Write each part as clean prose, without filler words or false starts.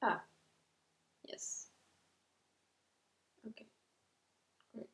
Ah, yes. Okay, great.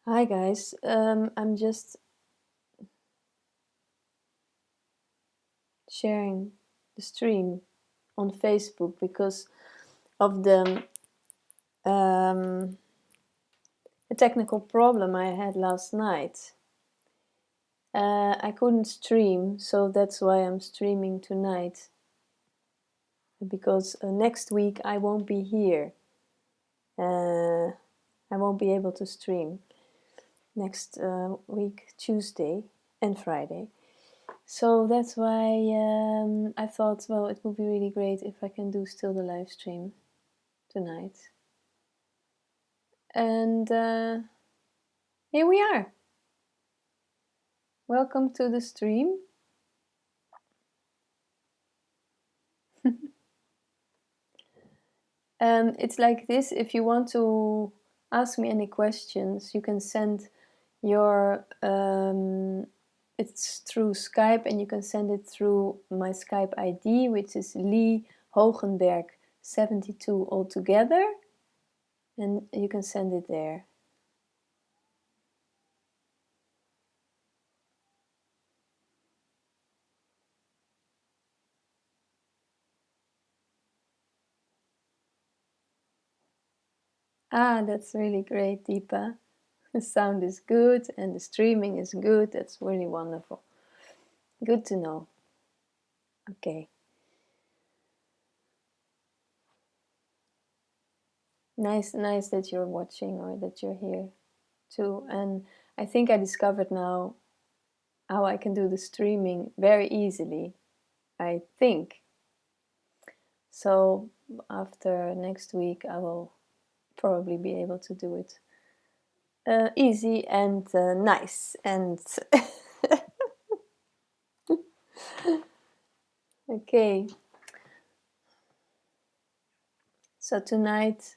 Hi guys, I'm just sharing the stream on Facebook because of um, the technical problem I had last night. I couldn't stream, so that's why I'm streaming tonight. Because next week I won't be here. I won't be able to stream next week, Tuesday and Friday. So that's why I thought, well, it would be really great if I can do still the live stream tonight. And here we are. Welcome to the stream. It's like this. If you want to ask me any questions, you can send your it's through Skype, and you can send it through my Skype ID, which is Lee Hogenberg 72 altogether, and you can send it there. Ah, that's really great, Deepa. The sound is good and the streaming is good. That's really wonderful. Good to know. Okay. Nice that you're watching or that you're here too. And I think I discovered now how I can do the streaming very easily. I think. So after next week, I will probably be able to do it easy and nice and okay. So tonight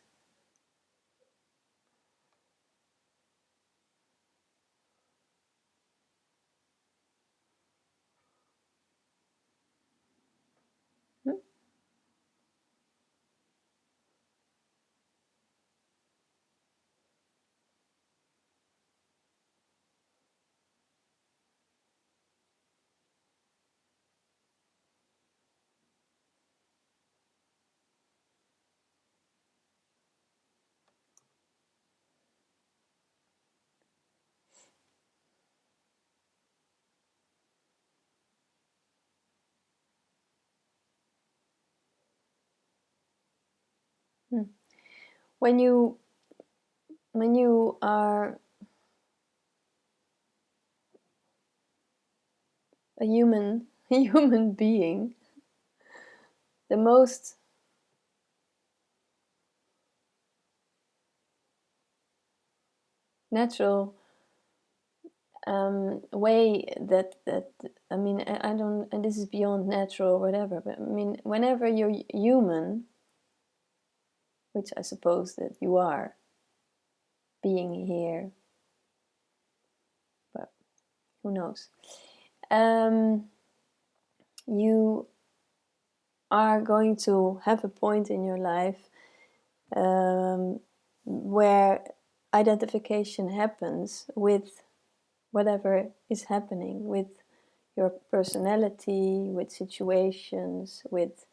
when you are a human human being, the most natural way that I mean, I don't, and this is beyond natural or whatever, but I mean, whenever you're human, which I suppose that you are, being here, but who knows, you are going to have a point in your life where identification happens with whatever is happening, with your personality, with situations, with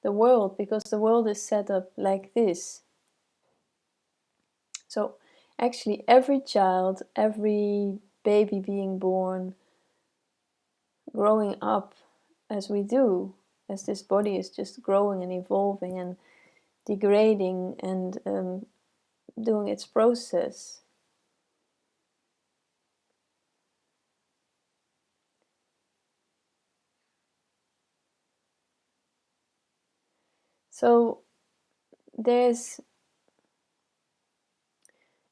the world, because the world is set up like this. So actually every child, every baby being born, growing up as we do, as this body is just growing and evolving and degrading and doing its process. So there's,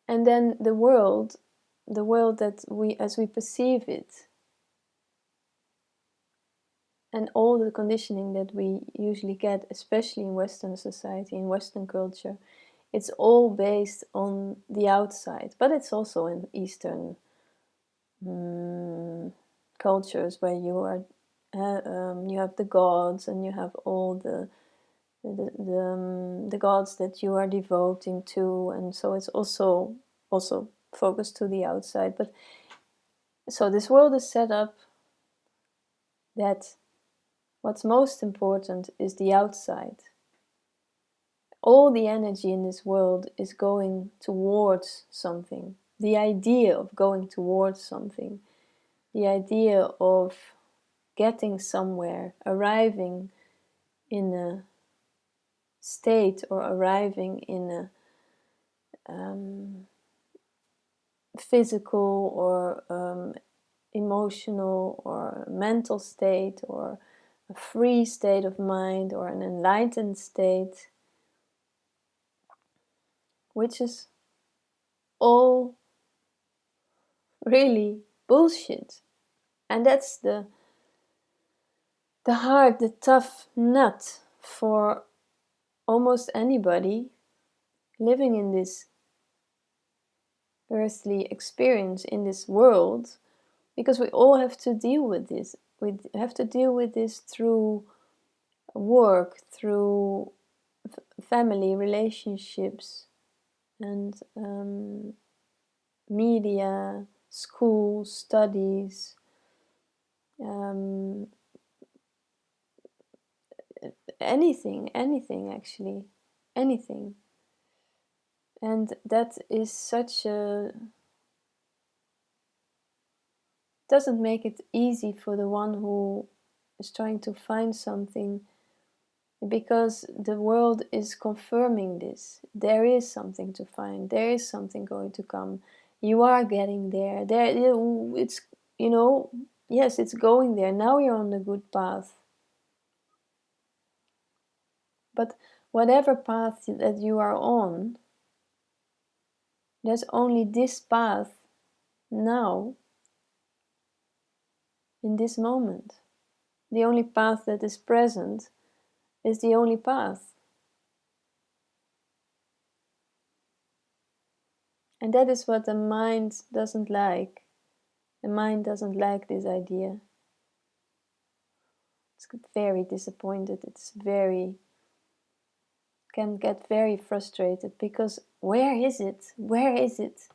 and then the world that we, as we perceive it, and all the conditioning that we usually get, especially in Western society, in Western culture, it's all based on the outside, but it's also in Eastern cultures where you are, you have the gods and you have all the gods that you are devoting to, and so it's also focused to the outside. But so this world is set up that what's most important is the outside. All the energy in this world is going towards something. The idea of going towards something, the idea of getting somewhere, arriving in a state or arriving in a physical or emotional or mental state or a free state of mind or an enlightened state, which is all really bullshit. And that's the hard, the tough nut for almost anybody living in this earthly experience, in this world, because we all have to deal with this. We have to deal with this through work, through family relationships, and media, school, studies, anything actually, anything. And that is such a, doesn't make it easy for the one who is trying to find something, because the world is confirming this. There is something to find, there is something going to come, you are getting there, it's, you know, yes, it's going there, now you're on the good path. But whatever path that you are on, there's only this path now, in this moment. The only path that is present is the only path. And that is what the mind doesn't like. The mind doesn't like this idea. It's very disappointed. It's very, can get very frustrated, because where is it? Where is it?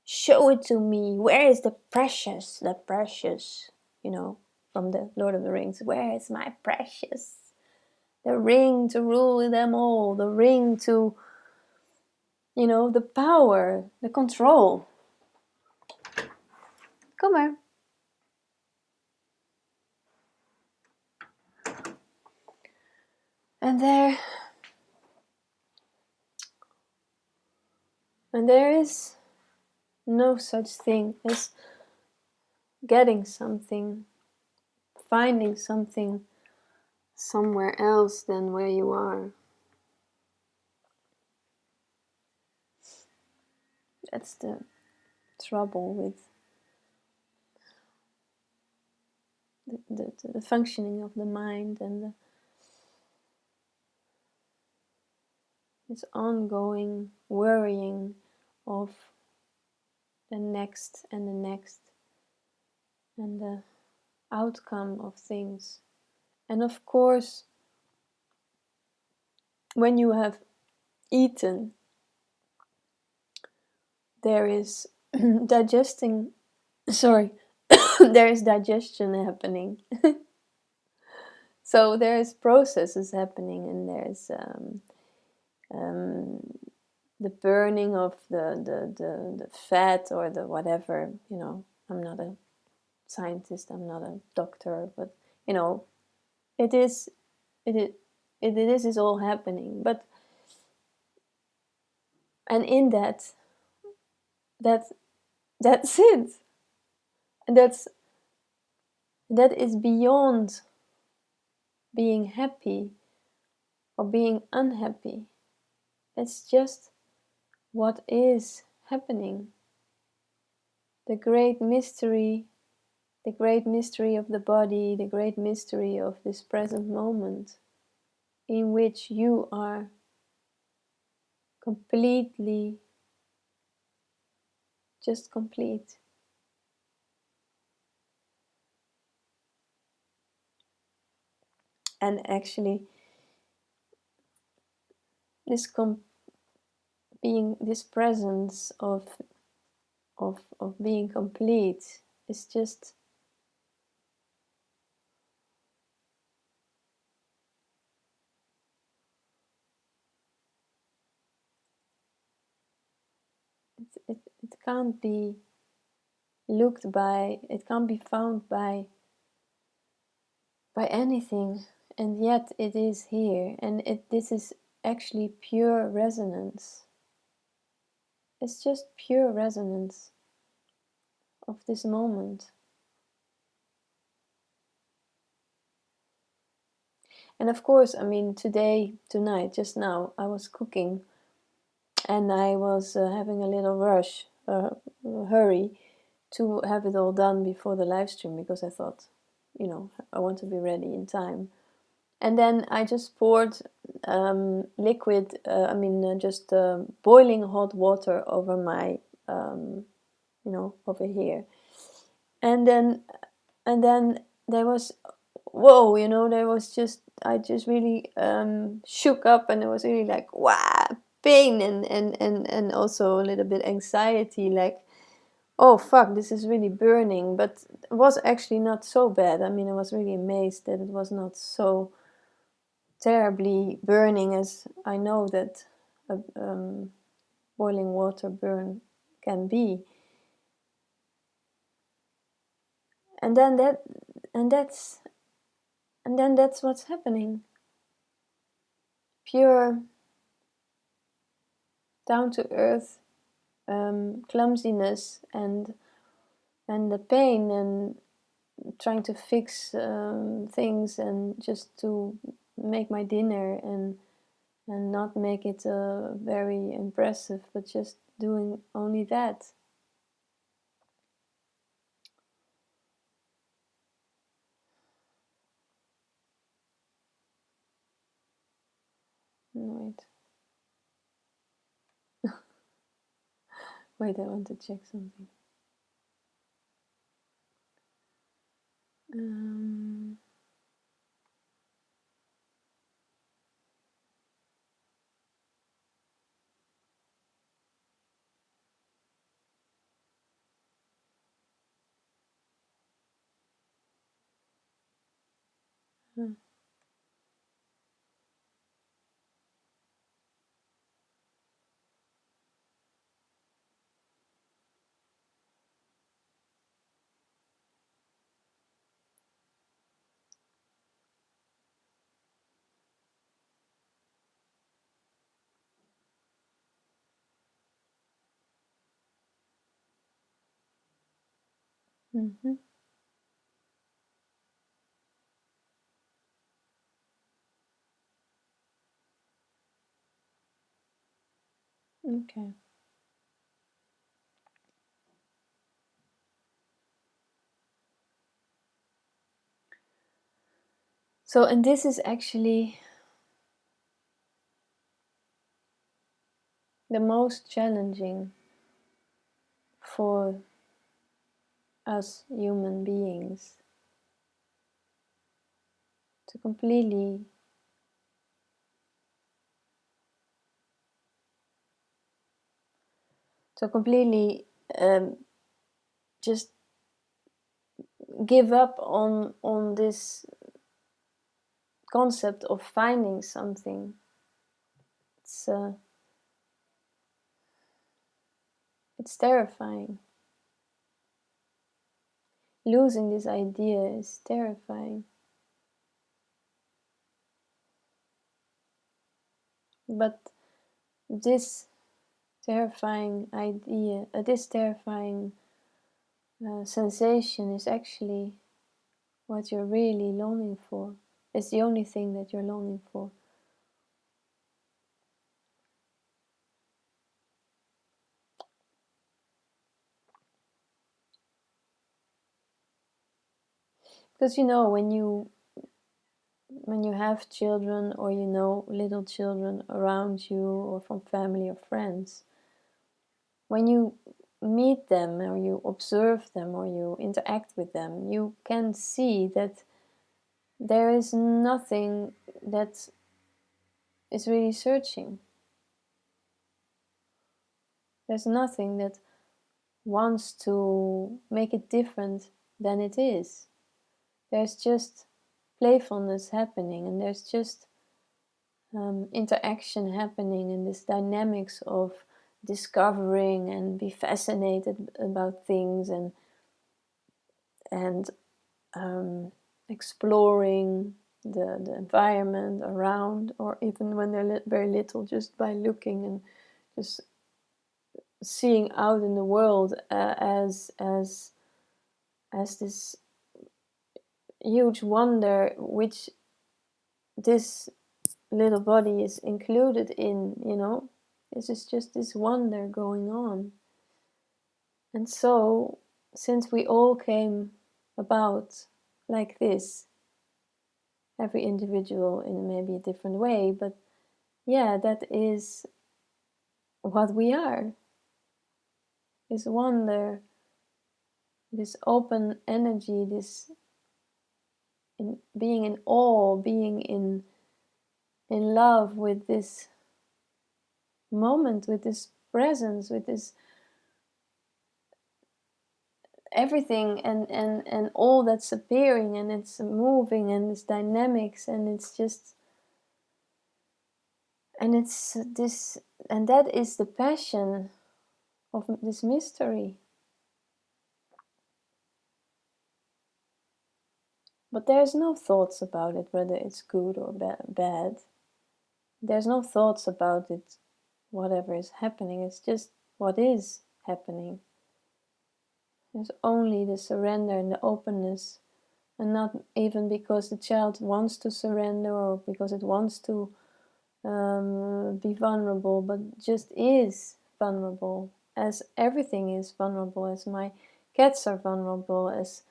Show it to me. Where is the precious? The precious, you know, from the Lord of the Rings. Where is my precious? The ring to rule them all. The ring to, you know, the power, the control. Kom maar. And there is no such thing as getting something, finding something somewhere else than where you are. That's the trouble with the functioning of the mind and this ongoing worrying of the next and the next and the outcome of things. And of course, when you have eaten, there is digesting, sorry, there is digestion happening. So there's processes happening, and there's the burning of the fat or the whatever, you know. I'm not a scientist, I'm not a doctor, but you know, it is all happening. But and in that's it. And that is beyond being happy or being unhappy. It's just what is happening. The great mystery of the body, the great mystery of this present moment in which you are completely just complete. And actually, this being this presence of being complete is just it can't be looked by, it can't be found by anything, and yet it is here, and this is actually pure resonance. It's just pure resonance of this moment. And of course, I mean, tonight, just now, I was cooking and I was having a little hurry to have it all done before the live stream, because I thought, you know, I want to be ready in time. And then I just poured liquid, just boiling hot water over my, you know, over here. And then there was, whoa, you know, there was just, I just really shook up, and it was really like, wow, pain and also a little bit anxiety, like, oh fuck, this is really burning. But it was actually not so bad. I mean, I was really amazed that it was not so terribly burning as I know that boiling water burn can be. And then that's what's happening. Pure, down to earth clumsiness and the pain and trying to fix things and just to make my dinner and not make it very impressive, but just doing only that. Wait. Wait, I want to check something. Mm-hmm. Okay. So, and this is actually the most challenging for us human beings, to completely just give up on this concept of finding something. It's terrifying. Losing this idea is terrifying. But this terrifying idea, this terrifying sensation is actually what you're really longing for. It's the only thing that you're longing for. Because when you have children, or little children around you, or from family or friends, when you meet them, or you observe them, or you interact with them, you can see that there is nothing that is really searching. There's nothing that wants to make it different than it is. There's just playfulness happening, and there's just interaction happening, and this dynamics of discovering and be fascinated about things, and exploring the environment around, or even when they're very little, just by looking and just seeing out in the world as this huge wonder, which this little body is included in. This is just this wonder going on. And so, since we all came about like this, every individual in maybe a different way, but yeah, that is what we are. This wonder, this open energy, this being in awe, being in love with this moment, with this presence, with this everything, and all that's appearing, and it's moving, and it's dynamics, and it's just, and it's this, and that is the passion of this mystery. But there's no thoughts about it, whether it's good or bad. There's no thoughts about it, whatever is happening. It's just what is happening. There's only the surrender and the openness, and not even because the child wants to surrender or because it wants to be vulnerable, but just is vulnerable, as everything is vulnerable, as my cats are vulnerable, as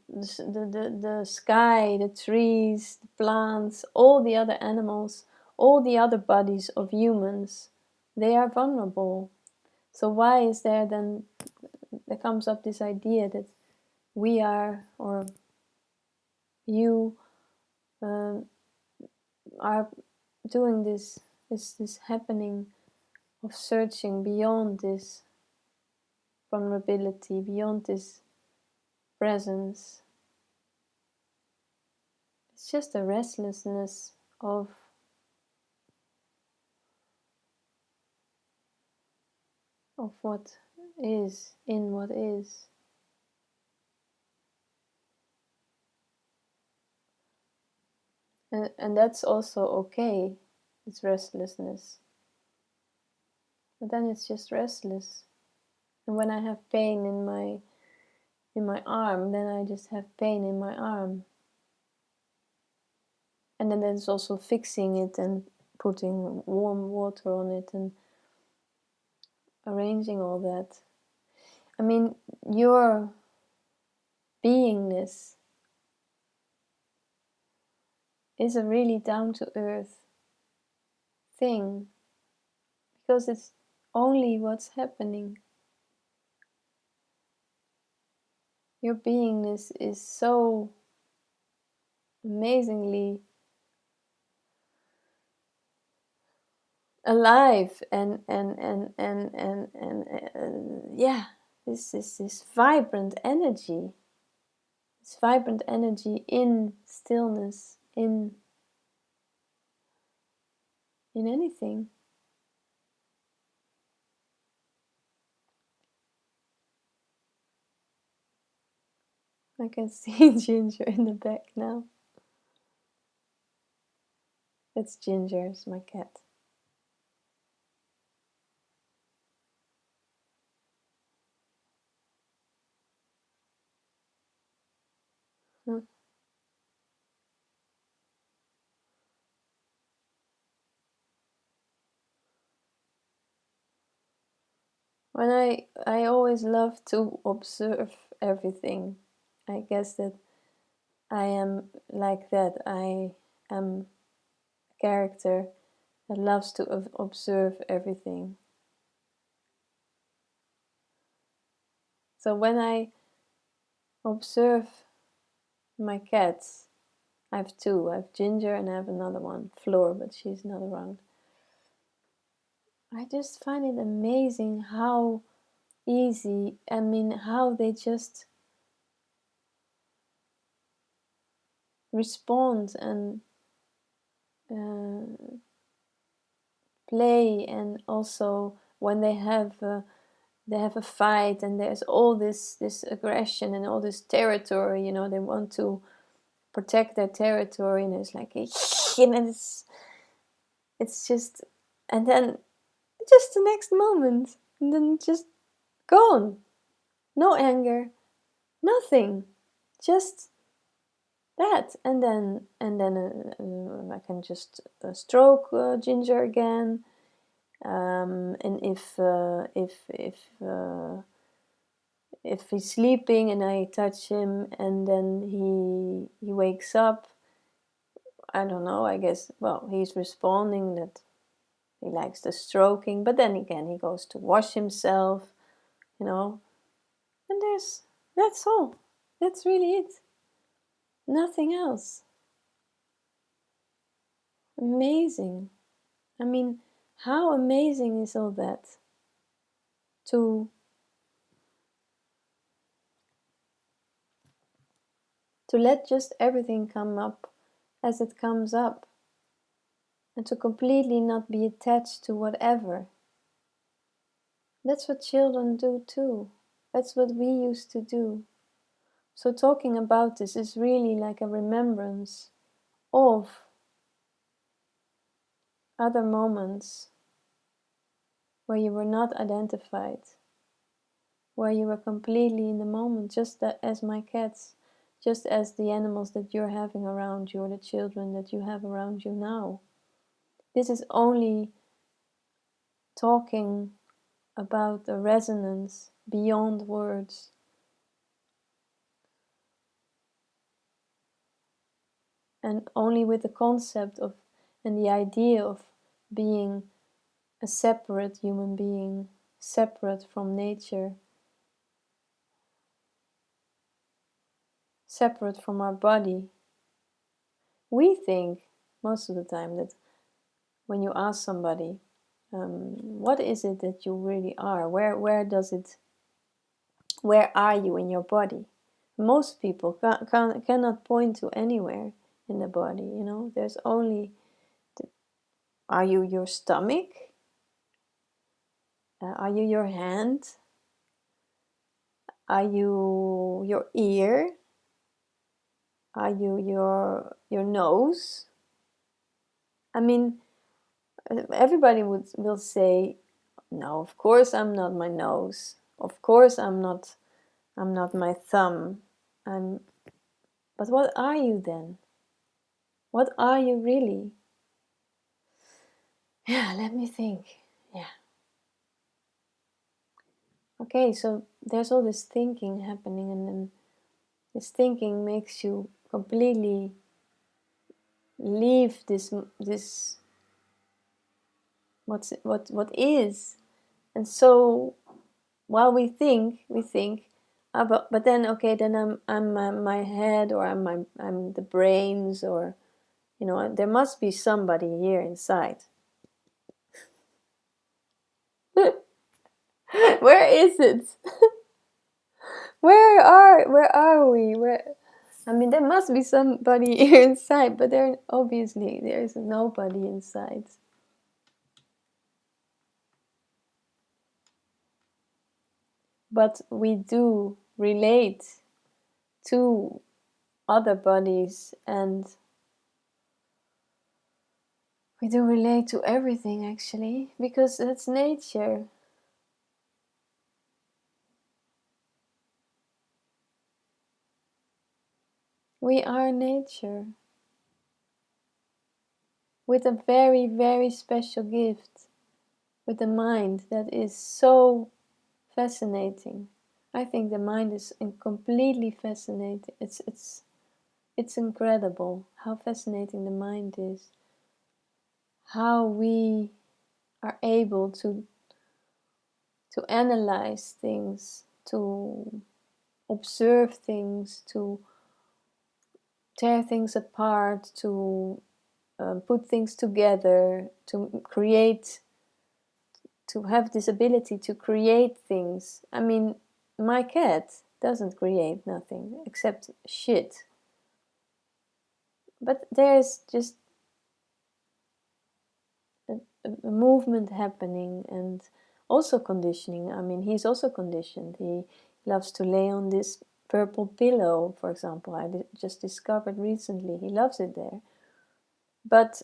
the sky, the trees, the plants, all the other animals, all the other bodies of humans, they are vulnerable. So why is there comes up this idea that we are, or you are doing this happening of searching beyond this vulnerability, beyond this presence. It's just a restlessness of what is in what is. And that's also okay. It's restlessness. But then it's just restless. And when I have pain in my arm, then I just have pain in my arm. And then there's also fixing it and putting warm water on it and arranging all that. I mean, your beingness is a really down-to-earth thing, because it's only what's happening. Your beingness is so amazingly alive and yeah, this vibrant energy. This vibrant energy in stillness, in anything. I can see Ginger in the back now. That's Ginger, it's my cat. Huh. When I always love to observe everything. I guess that I am like that. I am a character that loves to observe everything. So when I observe my cats, I have two. I have Ginger and I have another one, Floor, but she's not around. I just find it amazing how easy, how they just respond and play, and also when they have a fight and there's all this aggression and all this territory, they want to protect their territory, and it's like and it's just, and then just the next moment, and then just gone. No anger, nothing, just that. And then I can just stroke Ginger again, and if he's sleeping and I touch him and then he wakes up, I don't know, I guess, well, he's responding that he likes the stroking, but then again he goes to wash himself, and that's all. That's really it. Nothing else. Amazing. How amazing is all that? To let just everything come up as it comes up, and to completely not be attached to whatever. That's what children do too. That's what we used to do. So talking about this is really like a remembrance of other moments where you were not identified, where you were completely in the moment, just as my cats, just as the animals that you're having around you, or the children that you have around you now. This is only talking about a resonance beyond words. And only with the concept of and the idea of being a separate human being, separate from nature, separate from our body. We think most of the time that when you ask somebody, what is it that you really are? Where are you in your body? Most people cannot point to anywhere in the body. There's only, are you your stomach? Are you your hand? Are you your ear? Are you your nose? Everybody will say, no, of course I'm not my nose. Of course I'm not my thumb. But what are you then? What are you really? Yeah, let me think. Yeah. Okay, so there's all this thinking happening, and then this thinking makes you completely leave this what is. And so while we think, but then okay, then I'm my head, or I'm the brains, or there must be somebody here inside. Where is it? Where are we? I mean, there must be somebody here inside, but obviously there is nobody inside. But we do relate to other bodies, and we do relate to everything, actually, because that's nature. We are nature, with a very, very special gift, with a mind that is so fascinating. I think the mind is completely fascinating. It's incredible how fascinating the mind is. How we are able to analyze things, to observe things, to tear things apart, to put things together, to create, to have this ability to create things. I mean, my cat doesn't create nothing except shit. But there's just a movement happening, and also conditioning. I mean, he's also conditioned. He loves to lay on this purple pillow, for example. I just discovered recently he loves it there. But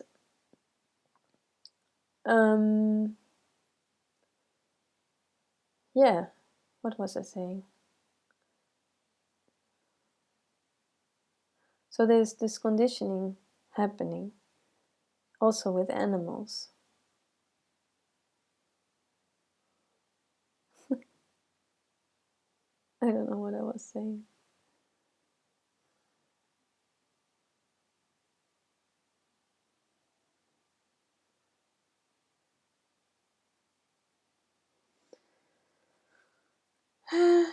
yeah, what was I saying? So there's this conditioning happening also with animals. I don't know what I was saying.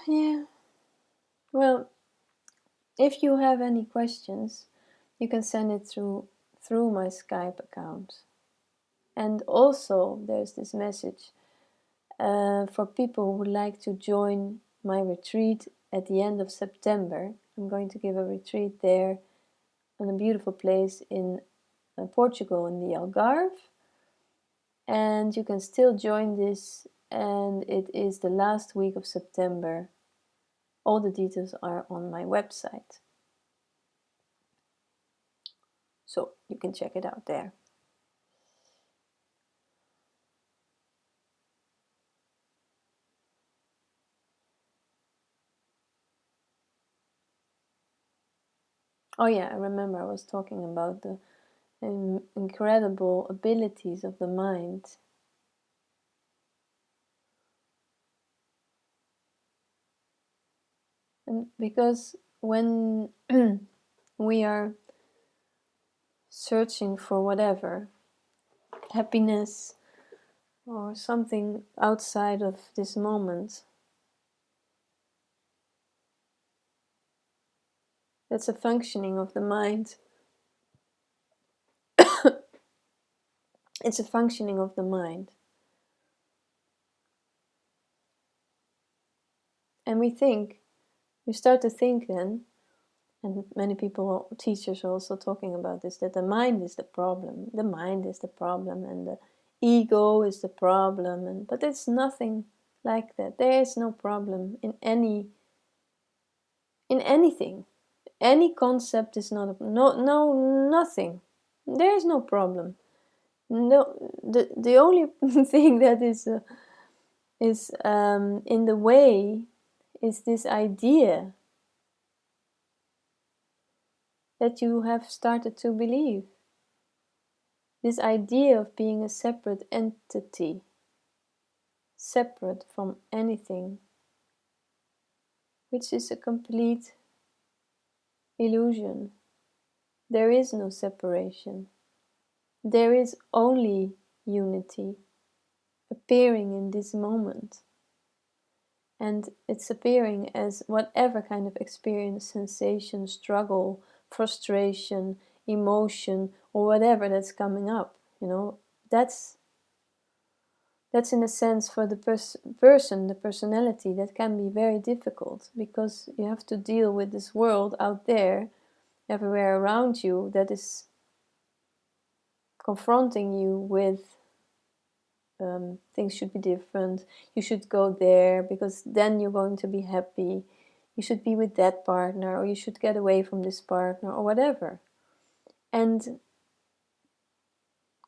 Yeah. Well, if you have any questions, you can send it through my Skype account. And also, there's this message for people who would like to join my retreat at the end of September. I'm going to give a retreat there in a beautiful place in Portugal, in the Algarve. And you can still join this, and it is the last week of September. All the details are on my website, so you can check it out there. Oh yeah, I remember I was talking about the incredible abilities of the mind. And because when we are searching for whatever, happiness or something outside of this moment, that's a functioning of the mind. It's a functioning of the mind. And we start to think then, and many people, teachers are also talking about this, that the mind is the problem. The mind is the problem, and the ego is the problem. But it's nothing like that. There is no problem in anything. Any concept is nothing. There is no problem. No, the only thing that is in the way is this idea that you have started to believe. This idea of being a separate entity, separate from anything, which is a complete illusion. There is no separation. There is only unity appearing in this moment. And it's appearing as whatever kind of experience, sensation, struggle, frustration, emotion, or whatever that's coming up. That's in a sense for the person, the personality, that can be very difficult, because you have to deal with this world out there, everywhere around you, that is confronting you with things should be different. You should go there because then you're going to be happy. You should be with that partner, or you should get away from this partner, or whatever. And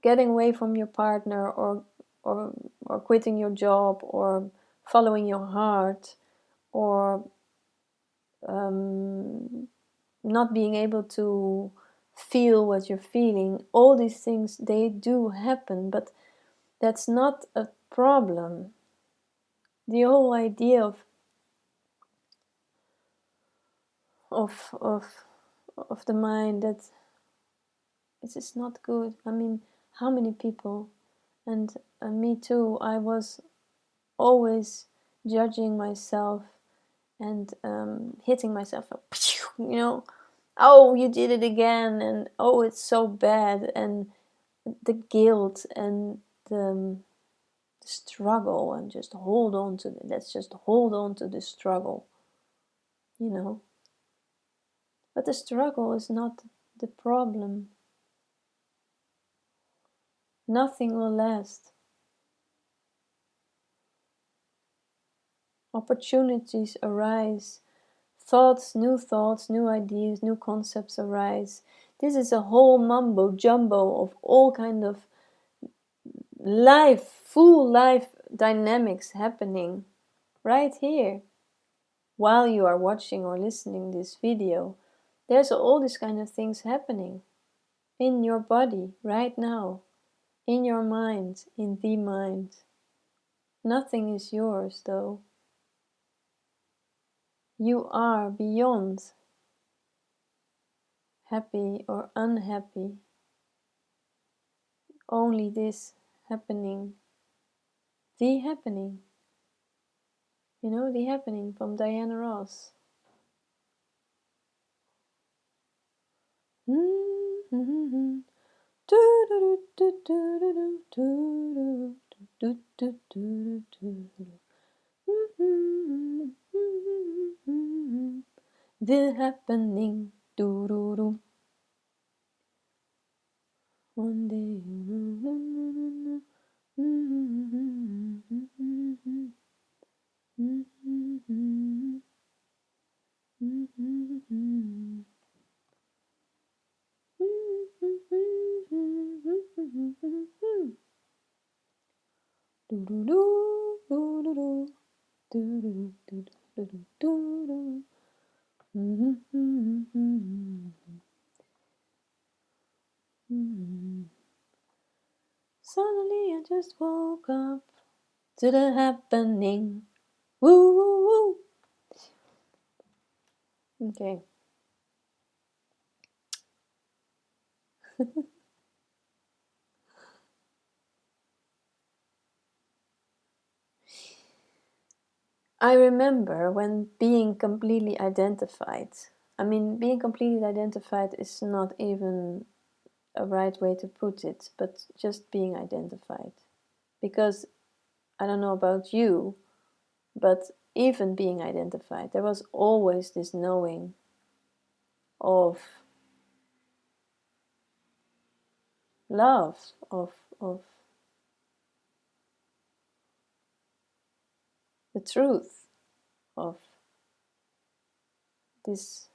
getting away from your partner, or quitting your job, or following your heart, or not being able to feel what you're feeling, all these things, they do happen, but that's not a problem. The whole idea of the mind, that it is not good. I mean, how many people, and me too, I was always judging myself and hitting myself up, oh, you did it again, and oh, it's so bad, and the guilt and the struggle, and just hold on to it. Let's just hold on to the struggle, But the struggle is not the problem. Nothing will last. Opportunities arise. Thoughts, new ideas, new concepts arise. This is a whole mumbo jumbo of all kind of full life dynamics happening right here. While you are watching or listening this video, there's all these kind of things happening in your body right now, in your mind, in the mind. Nothing is yours, though. You are beyond happy or unhappy. Only this happening. The happening. The happening from Diana Ross. The happening. One day. Suddenly I just woke up to the happening. Woo, woo, woo. Okay. I remember when being completely identified. I mean, being completely identified is not even a right way to put it, but just being identified. Because I don't know about you, but even being identified, there was always this knowing of love, of the truth, of this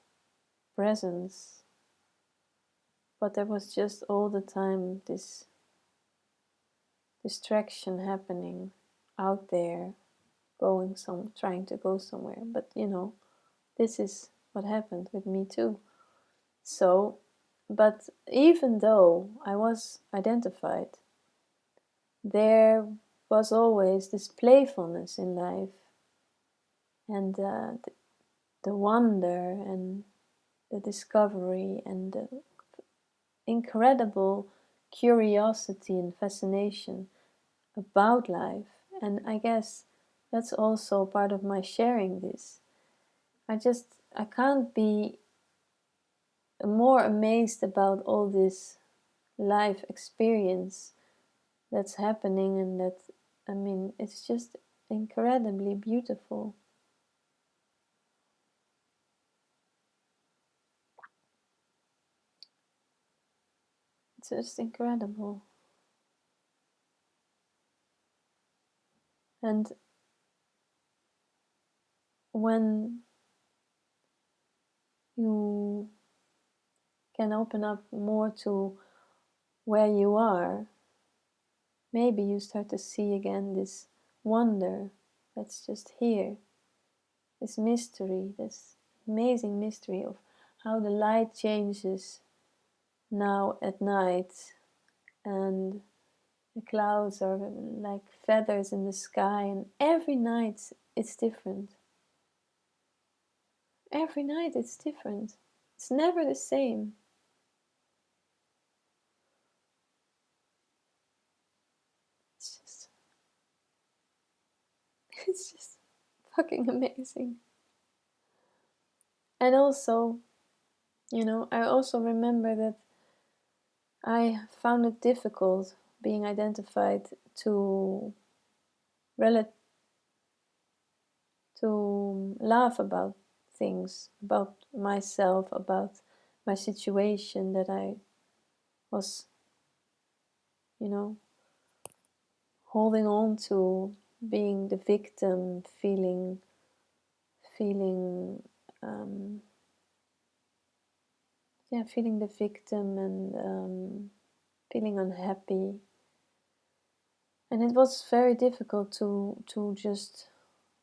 presence. But there was just all the time this distraction happening out there, trying to go somewhere. But this is what happened with me too. So, but even though I was identified, there was always this playfulness in life, and the wonder and the discovery and the incredible curiosity and fascination about life. And I guess that's also part of my sharing this. I can't be more amazed about all this life experience that's happening, and that, I mean, it's just incredibly beautiful. It's just incredible. And when you can open up more to where you are, maybe you start to see again this wonder that's just here, this mystery, this amazing mystery of how the light changes now at night, and the clouds are like feathers in the sky, and every night it's different. Every night it's different. It's never the same. It's just, it's just fucking amazing. And also, I also remember that I found it difficult being identified to to laugh about things, about myself, about my situation, that I was, holding on to, being the victim, feeling, um, feeling the victim, and feeling unhappy. And it was very difficult to just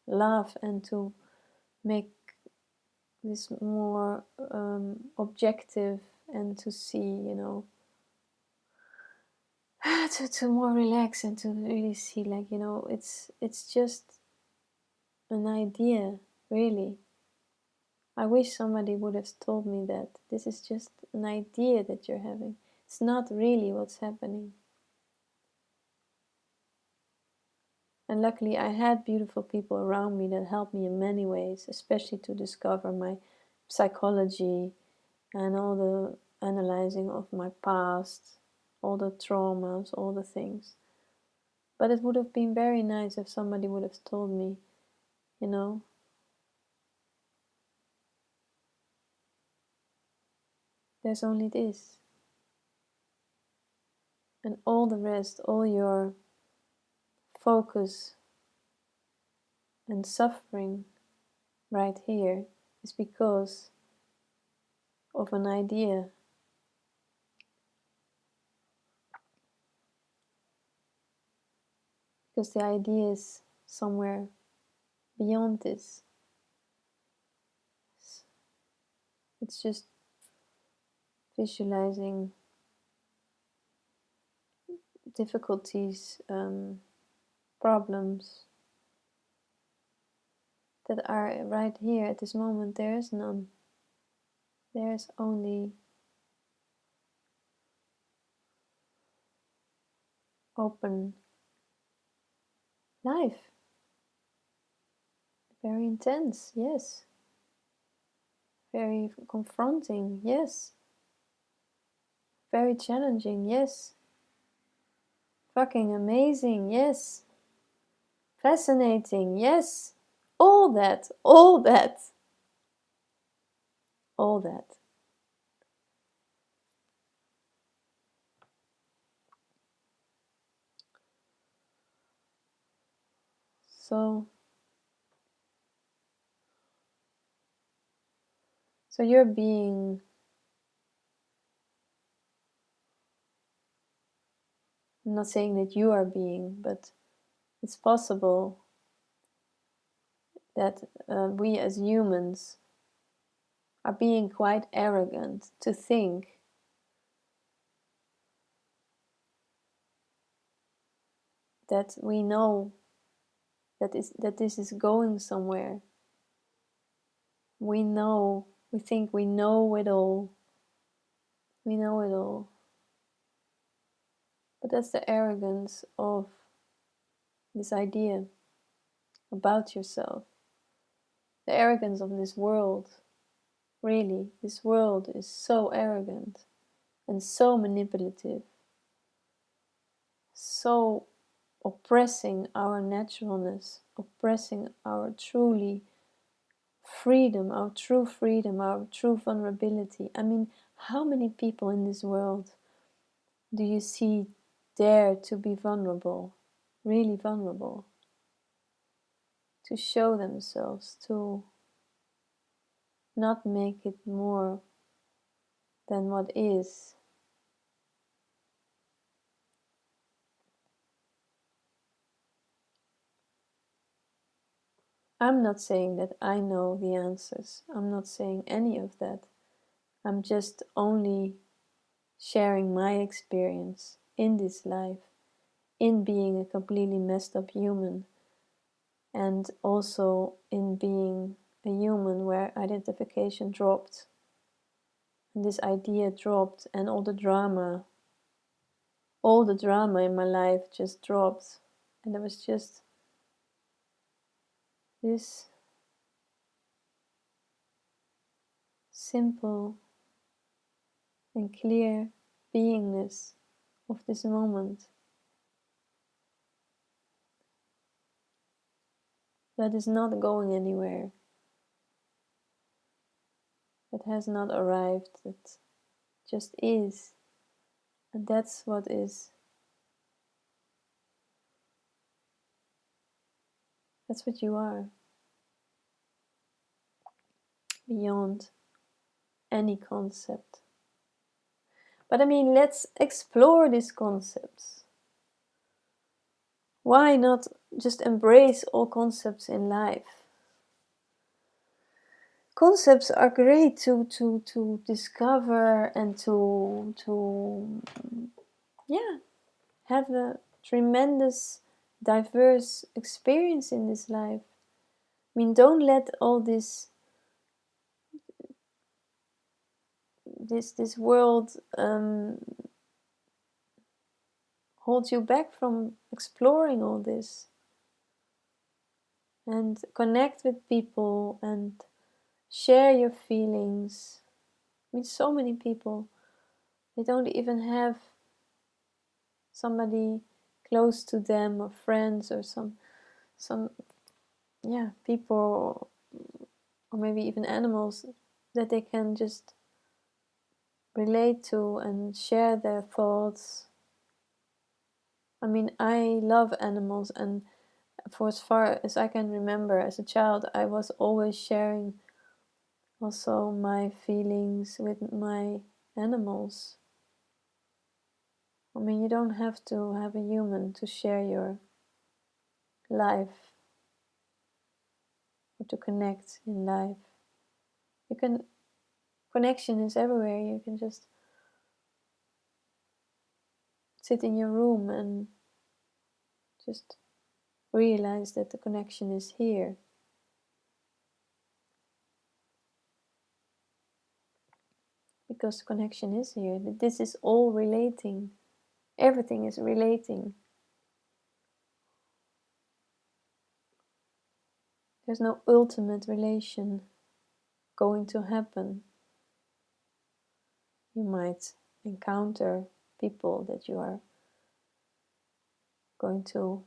laugh and to make this more objective, and to see, to more relax, and to really see, like, it's just an idea, really. I wish somebody would have told me that this is just an idea that you're having. It's not really what's happening. And luckily I had beautiful people around me that helped me in many ways, especially to discover my psychology and all the analyzing of my past, all the traumas, all the things. But it would have been very nice if somebody would have told me, there's only this. And all the rest, all your focus and suffering right here is because of an idea. Because the idea is somewhere beyond this. It's just visualizing difficulties, problems that are right here at this moment. There is none. There is only open life. Very intense, yes. Very confronting, yes. Very challenging, yes. Fucking amazing, yes. Fascinating, yes. All that, all that, all that. So you're being, I'm not saying that you are being, but it's possible that we as humans are being quite arrogant to think that we know that this is going somewhere. We think we know it all. We know it all. But that's the arrogance of this idea about yourself. The arrogance of this world. Really, this world is so arrogant and so manipulative, so oppressing our naturalness, oppressing our truly freedom, our true vulnerability. I mean, how many people in this world do you see dare to be vulnerable, really vulnerable, to show themselves, to not make it more than what is? I'm not saying that I know the answers. I'm not saying any of that. I'm just only sharing my experience in this life, in being a completely messed up human, and also in being a human where identification dropped, and this idea dropped, and all the drama in my life just dropped, and there was just this simple and clear beingness of this moment that is not going anywhere, that has not arrived, that just is. And that's what is. That's what you are. Beyond any concept. But I mean, let's explore these concepts. Why not just embrace all concepts in life? Concepts are great to discover and to have a tremendous diverse experience in this life. I mean, don't let all this world hold you back from exploring all this, and connect with people and share your feelings. I mean, so many people, they don't even have somebody close to them, or friends, or some people, or maybe even animals, that they can just relate to and share their thoughts. I mean, I love animals, and for as far as I can remember as a child, I was always sharing also my feelings with my animals. I mean, you don't have to have a human to share your life or to connect in life. Connection is everywhere. You can just sit in your room and just realize that the connection is here. Because the connection is here. This is all relating. Everything is relating. There's no ultimate relation going to happen. You might encounter people that you are going to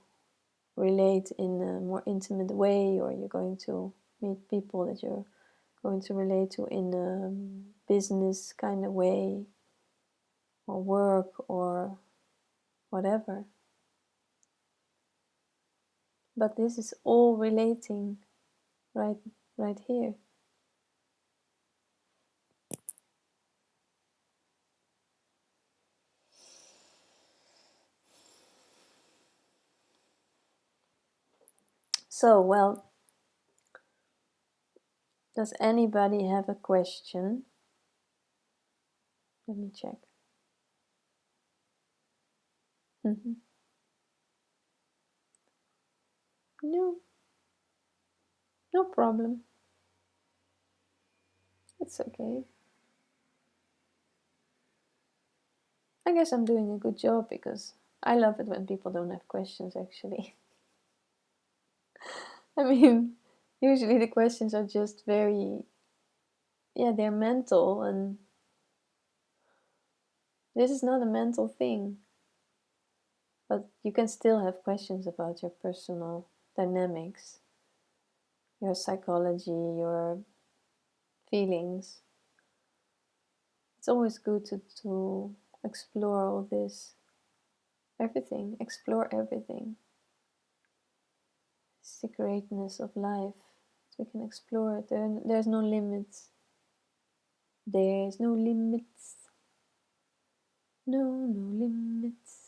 relate in a more intimate way, or you're going to meet people that you're going to relate to in a business kind of way, or work, or whatever. But this is all relating right here. So, well, does anybody have a question? Let me check. No, no problem. It's okay. I guess I'm doing a good job because I love it when people don't have questions, actually. I mean, usually the questions are just very, yeah, they're mental, and this is not a mental thing. But you can still have questions about your personal dynamics, your psychology, your feelings. It's always good to explore all this. Everything. Explore everything. It's the greatness of life. We can explore it. There's no limits. There's no limits. No limits.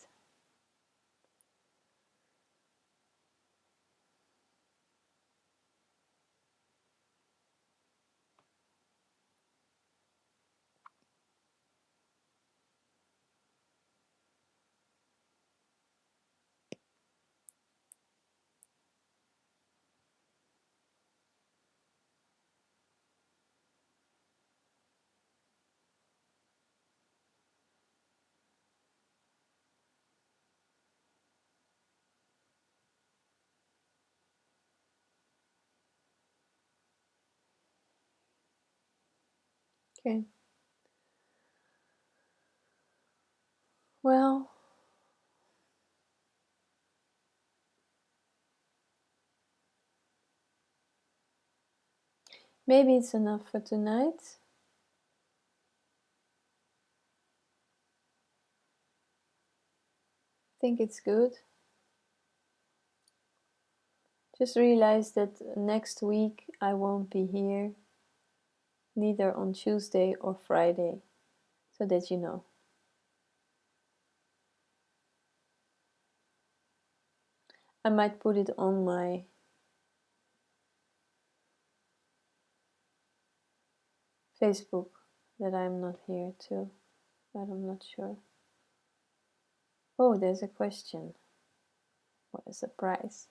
Okay. Well, maybe it's enough for tonight. I think it's good. Just realize that next week I won't be here, neither on Tuesday or Friday, so that you know. I might put it on my Facebook that I'm not here too, but I'm not sure. Oh, there's a question. What a surprise.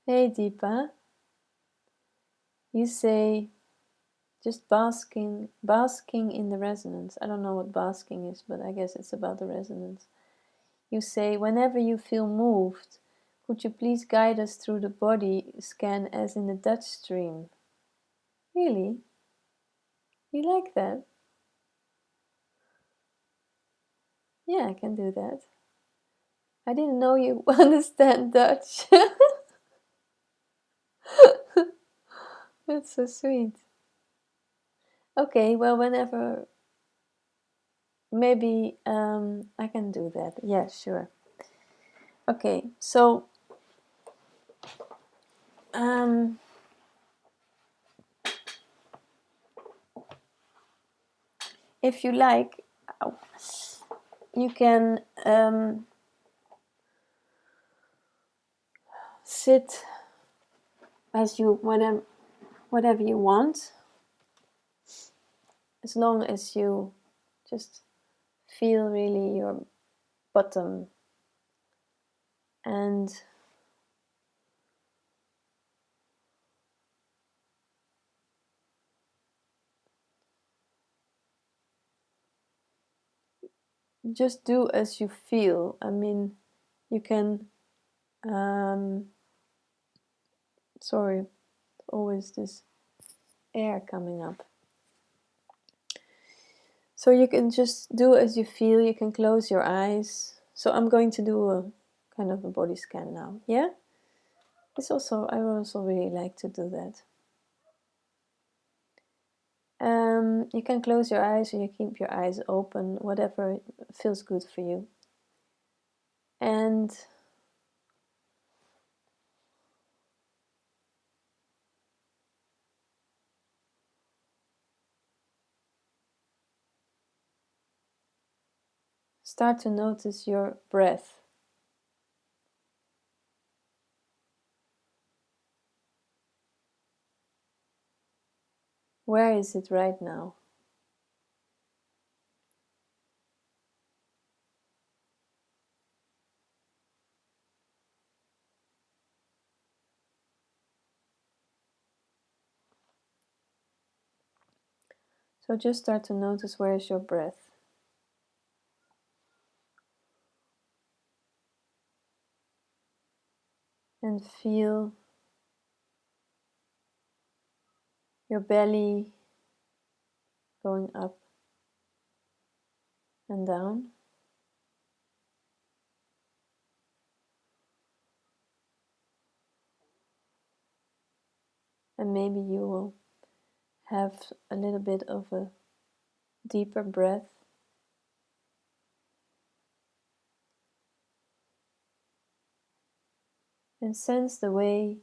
Hey Deepa, you say just basking in the resonance. I don't know what basking is, but I guess it's about the resonance. You say, whenever you feel moved, could you please guide us through the body scan as in the Dutch stream? Really? You like that? Yeah, I can do that. I didn't know you understand Dutch. That's so sweet. Okay, well, whenever, maybe I can do that. Yeah, sure. Okay, so if you like, you can sit as you whatever you want, as long as you just feel really your bottom and just do as you feel. I mean, you can sorry, always this air coming up. So you can just do as you feel. You can close your eyes. So I'm going to do a kind of a body scan now. Yeah? I also really like to do that. You can close your eyes or you keep your eyes open, whatever feels good for you. And start to notice your breath. Where is it right now? So just start to notice where is your breath. And feel your belly going up and down. And maybe you will have a little bit of a deeper breath. And sense the way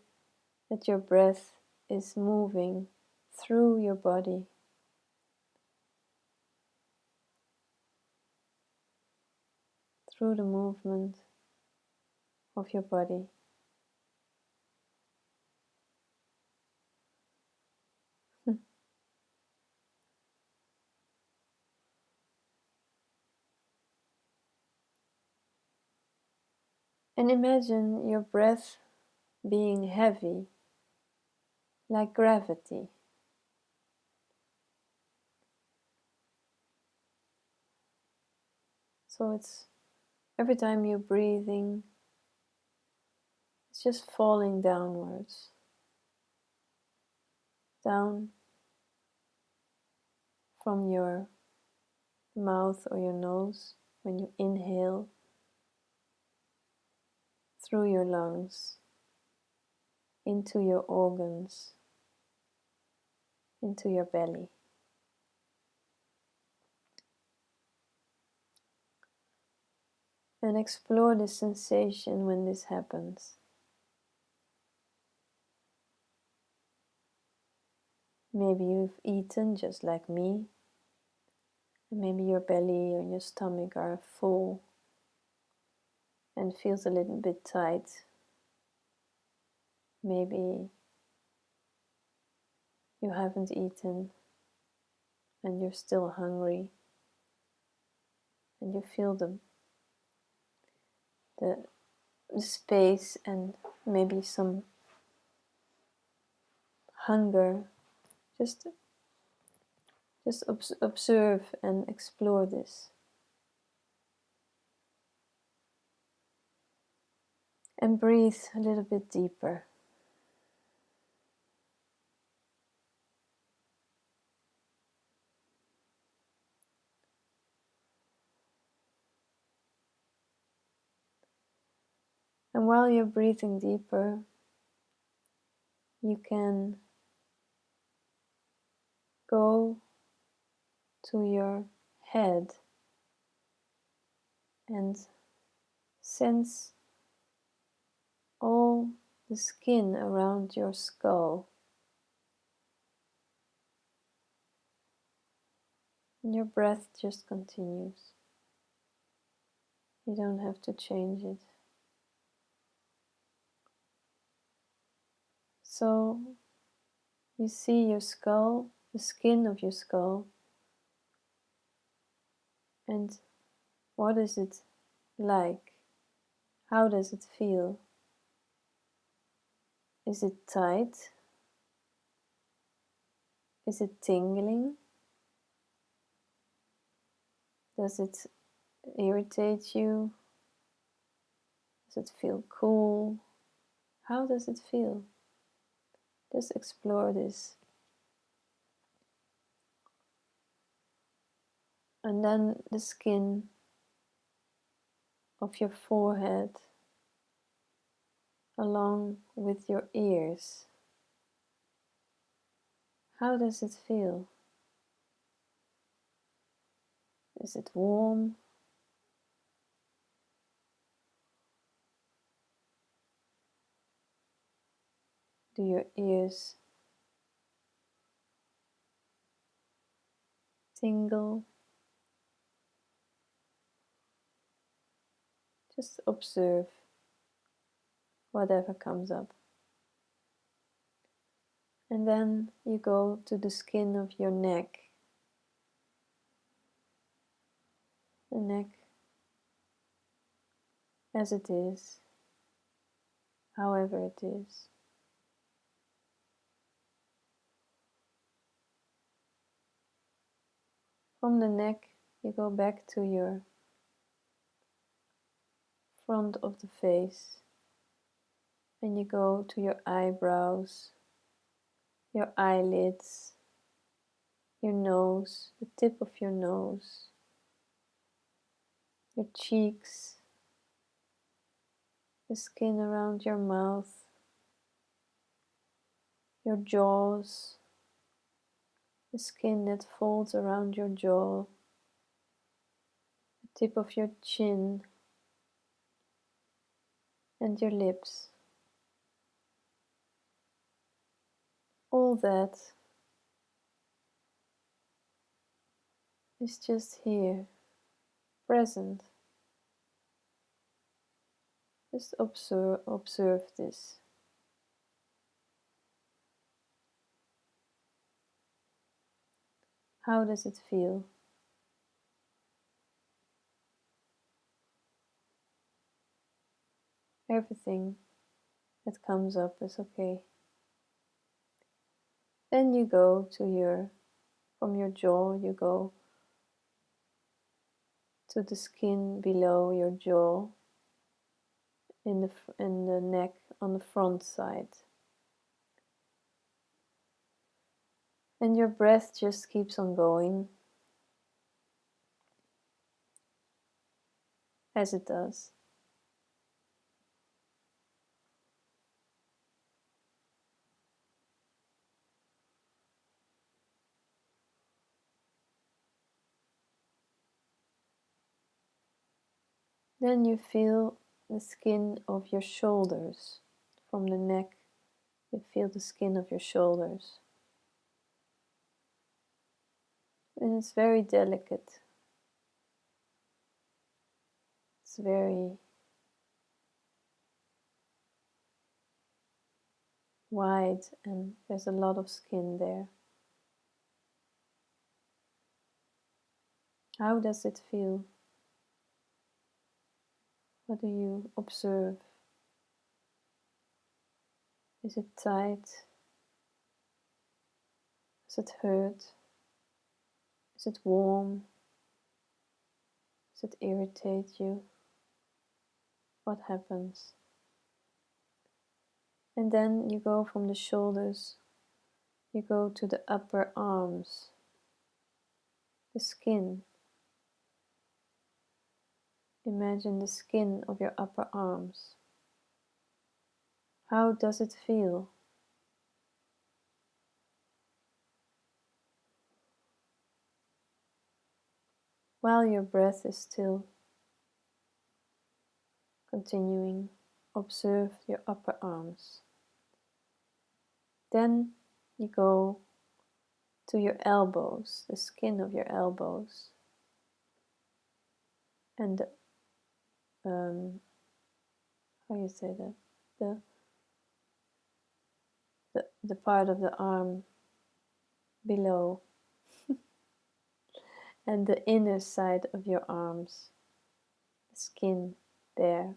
that your breath is moving through your body. Through the movement of your body. And imagine your breath being heavy, like gravity. So it's every time you're breathing, it's just falling downwards. Down from your mouth or your nose when you inhale, through your lungs, into your organs, into your belly. And explore the sensation when this happens. Maybe you've eaten just like me, and maybe your belly or your stomach are full and feels a little bit tight. Maybe you haven't eaten and you're still hungry, and you feel the space and maybe some hunger. Just observe and explore this. And breathe a little bit deeper. And while you're breathing deeper, you can go to your head and sense all the skin around your skull. And your breath just continues. You don't have to change it. So you see your skull, the skin of your skull, and what is it like? How does it feel? Is it tight? Is it tingling? Does it irritate you? Does it feel cool? How does it feel? Just explore this. And then the skin of your forehead along with your ears. How does it feel? Is it warm? Do your ears tingle? Just observe whatever comes up. And then you go to the skin of your neck. The neck as it is, however it is. From the neck, you go back to your front of the face, and you go to your eyebrows, your eyelids, your nose, the tip of your nose, your cheeks, the skin around your mouth, your jaws, the skin that folds around your jaw, the tip of your chin, and your lips. All that is just here, present. Just observe this. How does it feel? Everything that comes up is okay. Then you go to from your jaw, you go to the skin below your jaw, in the neck on the front side. And your breath just keeps on going as it does. Then you feel the skin of your shoulders. From the neck, you feel the skin of your shoulders. And it's very delicate. It's very wide and there's a lot of skin there. How does it feel? What do you observe? Is it tight? Does it hurt? Is it warm? Does it irritate you? What happens? And then you go from the shoulders, you go to the upper arms, the skin. Imagine the skin of your upper arms. How does it feel? While your breath is still continuing, observe your upper arms. Then you go to your elbows, the skin of your elbows, and how you say that? The part of the arm below, and the inner side of your arms, the skin there.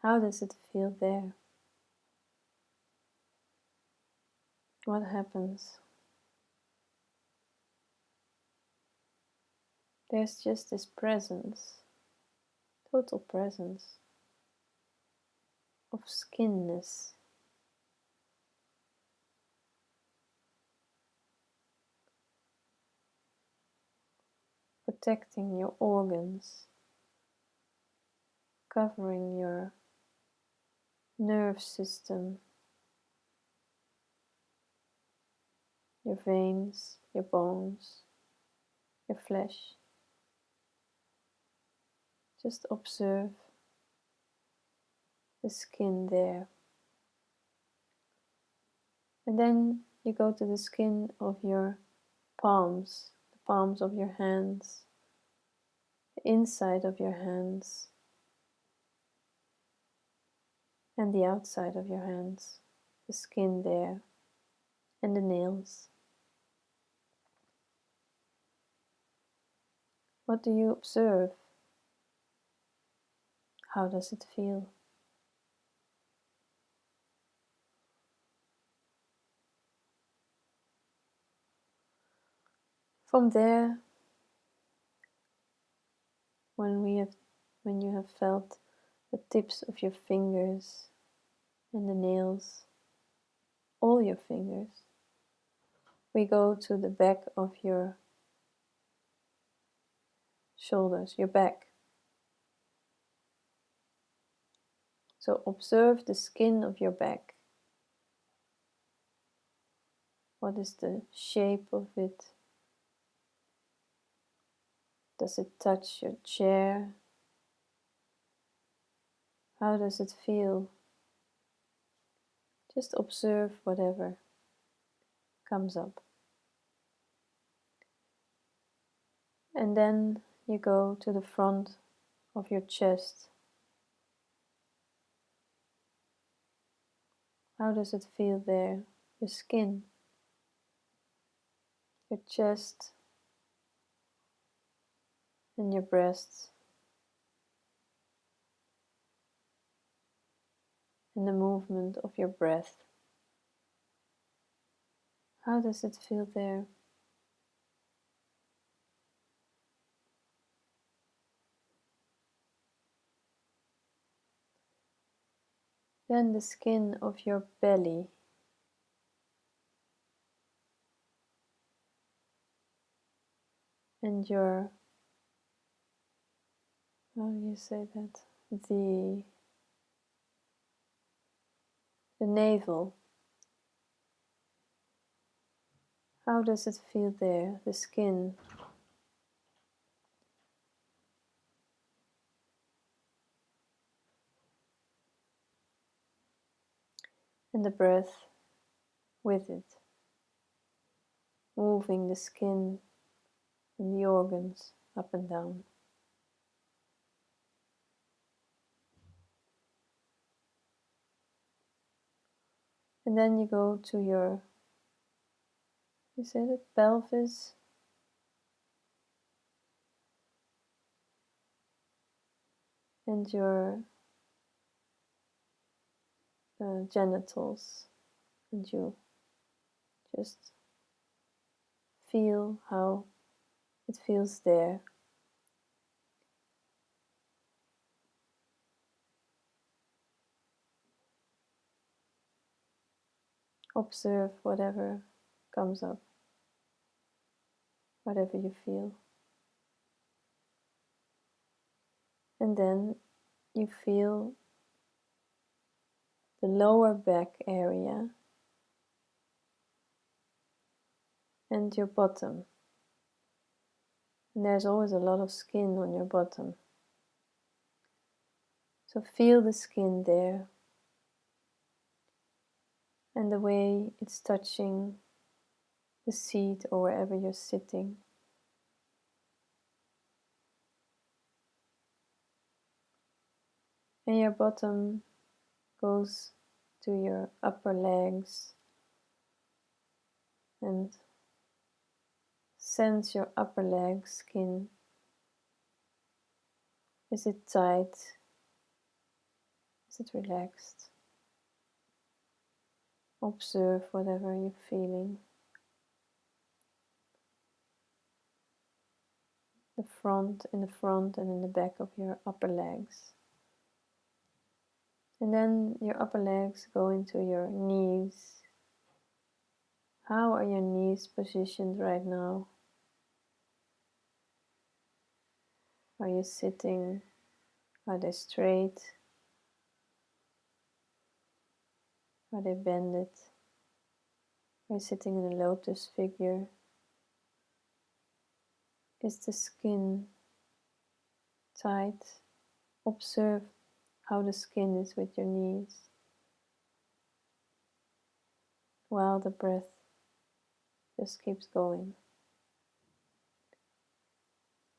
How does it feel there? What happens? There's just this presence, total presence of skinness. Protecting your organs, covering your nerve system, your veins, your bones, your flesh. Just observe the skin there. And then you go to the skin of your palms, the palms of your hands, the inside of your hands, and the outside of your hands, the skin there, and the nails. What do you observe? How does it feel? From there, when you have felt the tips of your fingers and the nails, all your fingers, we go to the back of your shoulders, your back. So observe the skin of your back. What is the shape of it? Does it touch your chair? How does it feel? Just observe whatever comes up. And then you go to the front of your chest. How does it feel there? Your skin, your chest, and your breasts, and the movement of your breath. How does it feel there? Then the skin of your belly. And your, how do you say that? The navel. How does it feel there? The skin. And the breath with it. Moving the skin and the organs up and down. And then you go to your, you say that, pelvis. And your genitals. And you just feel how it feels there. Observe whatever comes up, whatever you feel. And then you feel the lower back area and your bottom. And there's always a lot of skin on your bottom. So feel the skin there and the way it's touching the seat or wherever you're sitting. And your bottom goes to your upper legs and sense your upper leg skin. Is it tight? Is it relaxed? Observe whatever you're feeling. In the front and in the back of your upper legs. And then your upper legs go into your knees. How are your knees positioned right now? Are you sitting? Are they straight? Are they bended? Are you sitting in a lotus figure? Is the skin tight? Observe how the skin is with your knees while the breath just keeps going.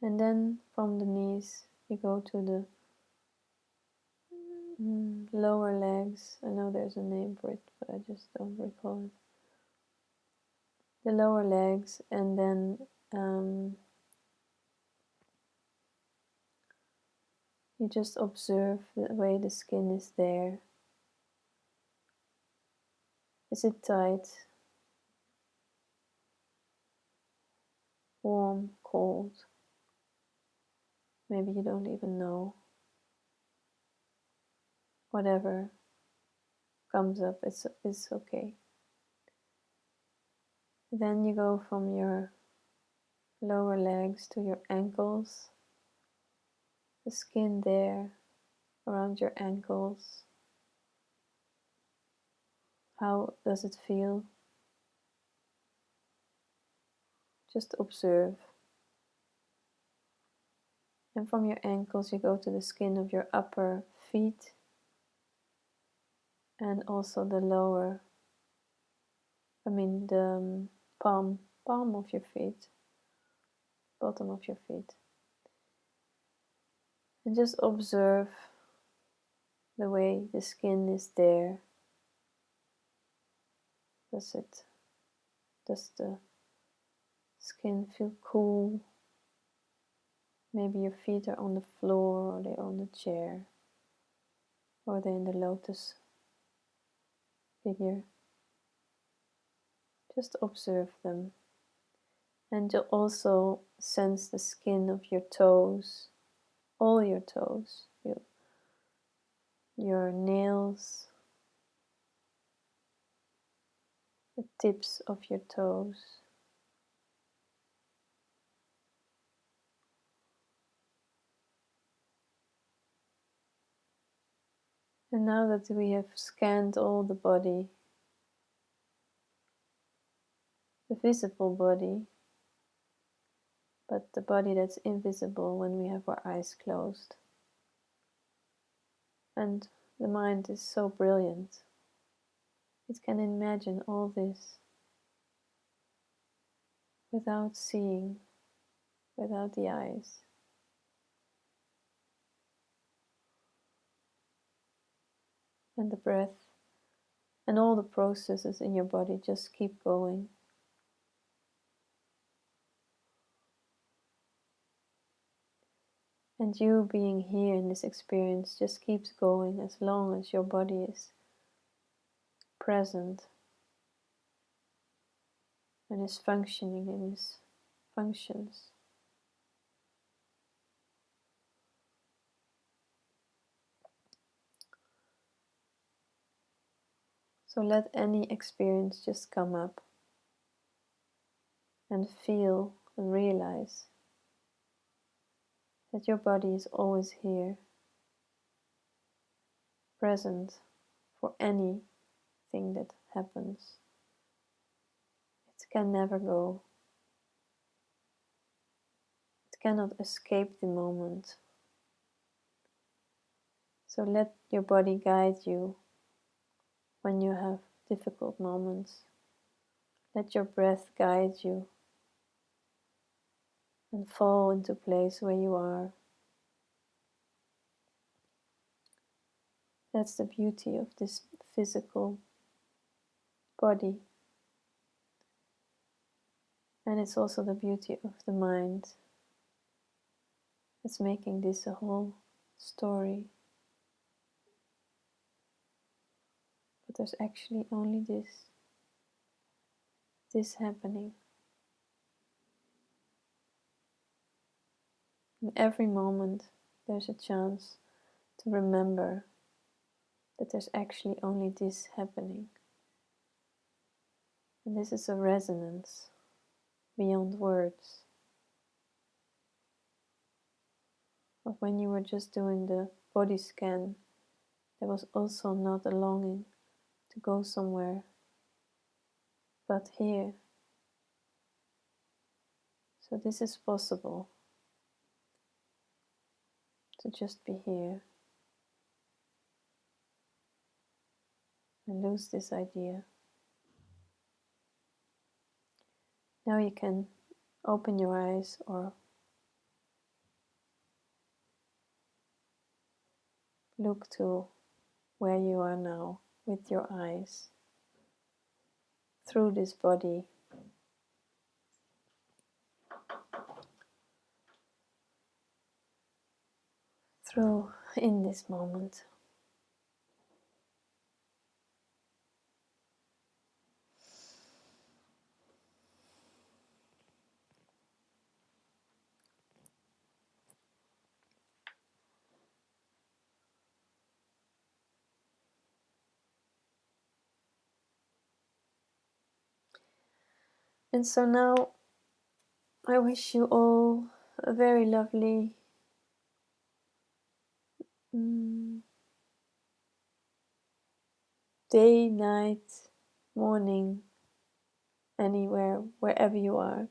And then from the knees you go to the lower legs. I know there's a name for it, but I just don't recall it. The lower legs, and then you just observe the way the skin is there. Is it tight? warm, cold. Maybe you don't even know. Whatever comes up, it's okay. Then you go from your lower legs to your ankles, the skin there around your ankles. How does it feel? Just observe. And from your ankles you go to the skin of your upper feet and also the lower, the palm of your feet, bottom of your feet. And just observe the way the skin is there. Does the skin feel cool? Maybe your feet are on the floor, or they're on the chair, or they're in the lotus figure. Just observe them. And you'll also sense the skin of your toes, all your toes, your nails, the tips of your toes. And now that we have scanned all the body, the visible body, but the body that's invisible when we have our eyes closed. And the mind is so brilliant. It can imagine all this without seeing, without the eyes. And the breath and all the processes in your body just keep going. And you being here in this experience just keeps going as long as your body is present and is functioning in its functions. So let any experience just come up and feel and realize that your body is always here, present for anything that happens. It can never go. It cannot escape the moment. So let your body guide you when you have difficult moments. Let your breath guide you and fall into place where you are. That's the beauty of this physical body. And it's also the beauty of the mind. It's making this a whole story. But there's actually only this happening. In every moment there's a chance to remember that there's actually only this happening. And this is a resonance beyond words. But when you were just doing the body scan, there was also not a longing to go somewhere, but here. So this is possible, to just be here and lose this idea. Now you can open your eyes or look to where you are now with your eyes through this body. Through in this moment. And so now I wish you all a very lovely day, night, morning, anywhere, wherever you are.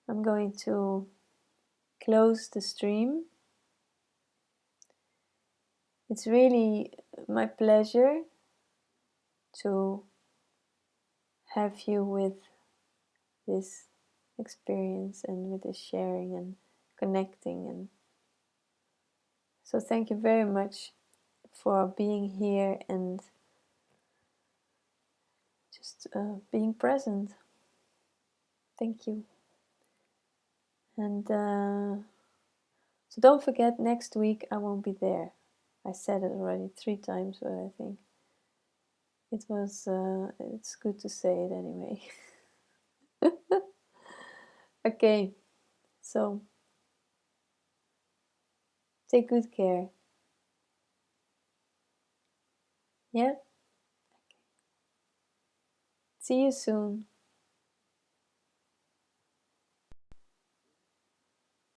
I'm going to close the stream. It's really my pleasure to have you with this experience and with this sharing and connecting. And so thank you very much for being here and just being present. Thank you. And so don't forget, next week I won't be there. I said it already 3 times, but I think it's good to say it anyway. Okay, so take good care. Yeah? See you soon.